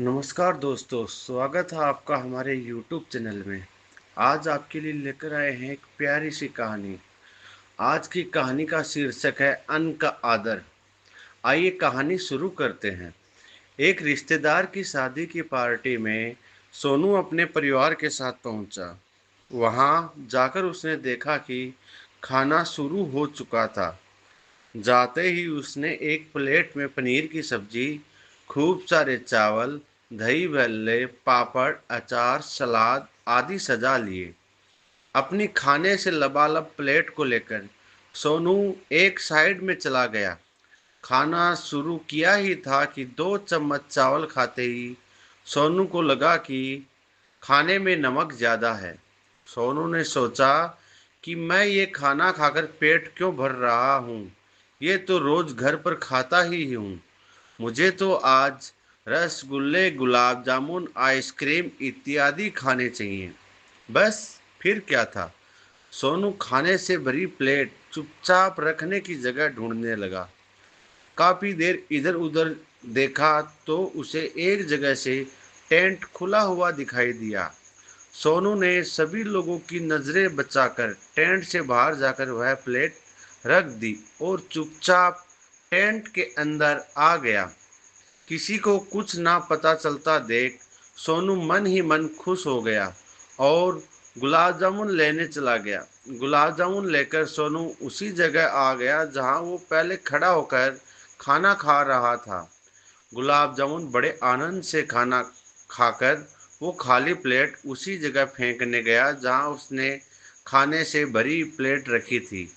नमस्कार दोस्तों, स्वागत है आपका हमारे YouTube चैनल में। आज आपके लिए लेकर आए हैं एक प्यारी सी कहानी। आज की कहानी का शीर्षक है अन्न का आदर। आइए कहानी शुरू करते हैं। एक रिश्तेदार की शादी की पार्टी में सोनू अपने परिवार के साथ पहुंचा। वहां जाकर उसने देखा कि खाना शुरू हो चुका था। जाते ही उसने एक प्लेट में पनीर की सब्जी, खूब सारे चावल, दही भल्ले, पापड़, अचार, सलाद आदि सजा लिए। अपनी खाने से लबालब प्लेट को लेकर सोनू एक साइड में चला गया। खाना शुरू किया ही था कि 2 चम्मच चावल खाते ही सोनू को लगा कि खाने में नमक ज़्यादा है। सोनू ने सोचा कि मैं ये खाना खाकर पेट क्यों भर रहा हूँ। ये तो रोज घर पर खाता ही हूँ। मुझे तो आज रसगुल्ले, गुलाब जामुन, आइसक्रीम इत्यादि खाने चाहिए। बस फिर क्या था। सोनू खाने से भरी प्लेट चुपचाप रखने की जगह ढूंढने लगा। काफी देर इधर उधर देखा तो उसे एक जगह से टेंट खुला हुआ दिखाई दिया। सोनू ने सभी लोगों की नजरें बचाकर टेंट से बाहर जाकर वह प्लेट रख दी और चुपचाप टेंट के अंदर आ गया। किसी को कुछ ना पता चलता देख सोनू मन ही मन खुश हो गया और गुलाब जामुन लेने चला गया। गुलाब जामुन लेकर सोनू उसी जगह आ गया जहां वो पहले खड़ा होकर खाना खा रहा था। गुलाब जामुन बड़े आनंद से खाना खाकर वो खाली प्लेट उसी जगह फेंकने गया जहां उसने खाने से भरी प्लेट रखी थी।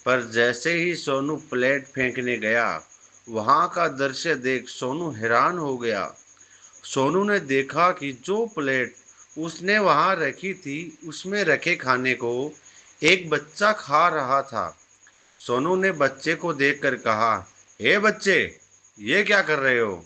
पर जैसे ही सोनू प्लेट फेंकने गया, वहां का दृश्य देख सोनू हैरान हो गया। सोनू ने देखा कि जो प्लेट उसने वहां रखी थी, उसमें रखे खाने को एक बच्चा खा रहा था। सोनू ने बच्चे को देखकर कहा, हे बच्चे, ये क्या कर रहे हो?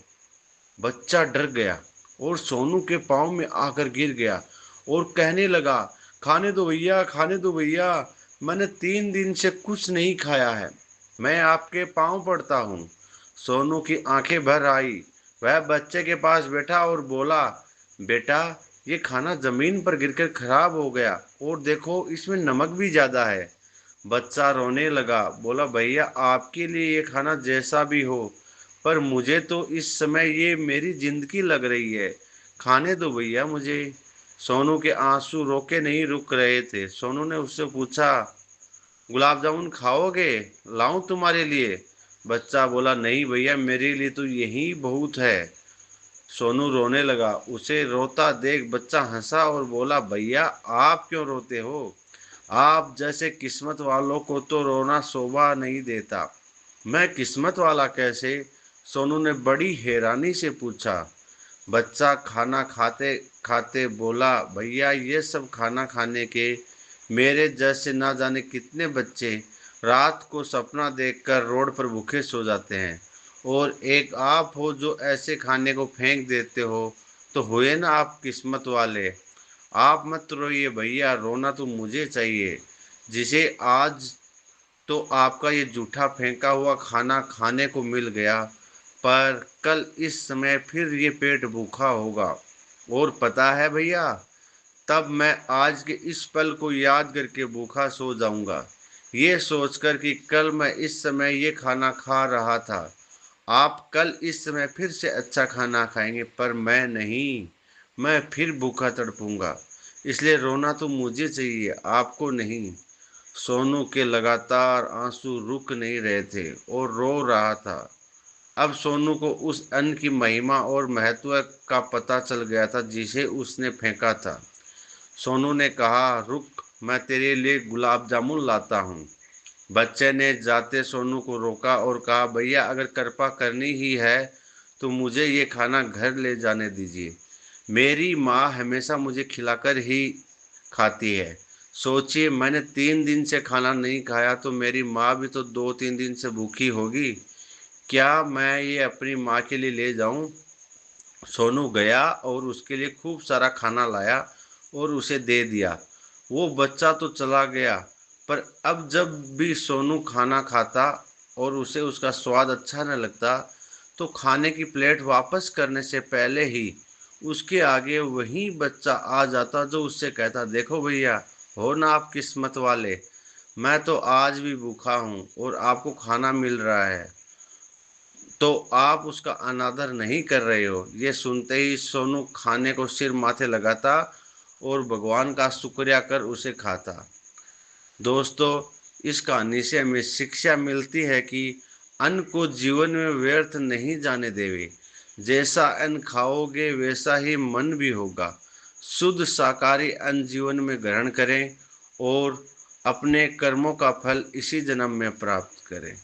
बच्चा डर गया और सोनू के पाँव में आकर गिर गया और कहने लगा, खाने दो भैया, खाने दो भैया, मैंने 3 दिन से कुछ नहीं खाया है। मैं आपके पाँव पड़ता हूँ। सोनू की आंखें भर आई। वह बच्चे के पास बैठा और बोला, बेटा, ये खाना जमीन पर गिरकर खराब हो गया और देखो इसमें नमक भी ज्यादा है। बच्चा रोने लगा, बोला, भैया आपके लिए ये खाना जैसा भी हो, पर मुझे तो इस समय ये मेरी जिंदगी लग रही है। खाने दो भैया मुझे। सोनू के आंसू रोके नहीं रुक रहे थे। सोनू ने उससे पूछा, गुलाब जामुन खाओगे? लाऊं तुम्हारे लिए? बच्चा बोला, नहीं भैया, मेरे लिए तो यही बहुत है। सोनू रोने लगा। उसे रोता देख बच्चा हंसा और बोला, भैया आप क्यों रोते हो? आप जैसे किस्मत वालों को तो रोना शोभा नहीं देता। मैं किस्मत वाला कैसे? सोनू ने बड़ी हैरानी से पूछा। बच्चा खाना खाते खाते बोला, भैया ये सब खाना खाने के मेरे जैसे ना जाने कितने बच्चे रात को सपना देखकर रोड पर भूखे सो जाते हैं, और एक आप हो जो ऐसे खाने को फेंक देते हो। तो हुए ना आप किस्मत वाले। आप मत रोइए भैया, रोना तो मुझे चाहिए, जिसे आज तो आपका ये जूठा फेंका हुआ खाना खाने को मिल गया, पर कल इस समय फिर ये पेट भूखा होगा। और पता है भैया, तब मैं आज के इस पल को याद करके भूखा सो जाऊंगा, ये सोचकर कि कल मैं इस समय ये खाना खा रहा था। आप कल इस समय फिर से अच्छा खाना खाएंगे, पर मैं नहीं। मैं फिर भूखा तड़पूंगा। इसलिए रोना तो मुझे चाहिए, आपको नहीं। सोनू के लगातार आंसू रुक नहीं रहे थे और रो रहा था। अब सोनू को उस अन्न की महिमा और महत्व का पता चल गया था जिसे उसने फेंका था। सोनू ने कहा, रुक, मैं तेरे लिए गुलाब जामुन लाता हूँ। बच्चे ने जाते सोनू को रोका और कहा, भैया अगर कृपा करनी ही है तो मुझे ये खाना घर ले जाने दीजिए। मेरी माँ हमेशा मुझे खिलाकर ही खाती है। सोचिए, मैंने 3 दिन से खाना नहीं खाया तो मेरी माँ भी तो 2-3 दिन से भूखी होगी। क्या मैं ये अपनी माँ के लिए ले जाऊं? सोनू गया और उसके लिए खूब सारा खाना लाया और उसे दे दिया। वो बच्चा तो चला गया, पर अब जब भी सोनू खाना खाता और उसे उसका स्वाद अच्छा न लगता, तो खाने की प्लेट वापस करने से पहले ही उसके आगे वही बच्चा आ जाता जो उससे कहता, देखो भैया, हो ना आप किस्मत वाले, मैं तो आज भी भूखा हूँ और आपको खाना मिल रहा है, तो आप उसका अनादर नहीं कर रहे हो। ये सुनते ही सोनू खाने को सिर माथे लगाता और भगवान का शुक्रिया कर उसे खाता। दोस्तों, इस कहानी से हमें शिक्षा मिलती है कि अन्न को जीवन में व्यर्थ नहीं जाने देवे। जैसा अन्न खाओगे वैसा ही मन भी होगा। शुद्ध शाकाहारी अन्न जीवन में ग्रहण करें और अपने कर्मों का फल इसी जन्म में प्राप्त करें।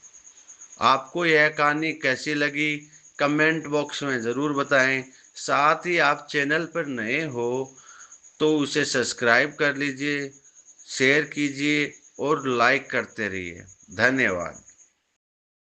आपको यह कहानी कैसी लगी, कमेंट बॉक्स में ज़रूर बताएं। साथ ही आप चैनल पर नए हो तो उसे सब्सक्राइब कर लीजिए, शेयर कीजिए और लाइक करते रहिए। धन्यवाद।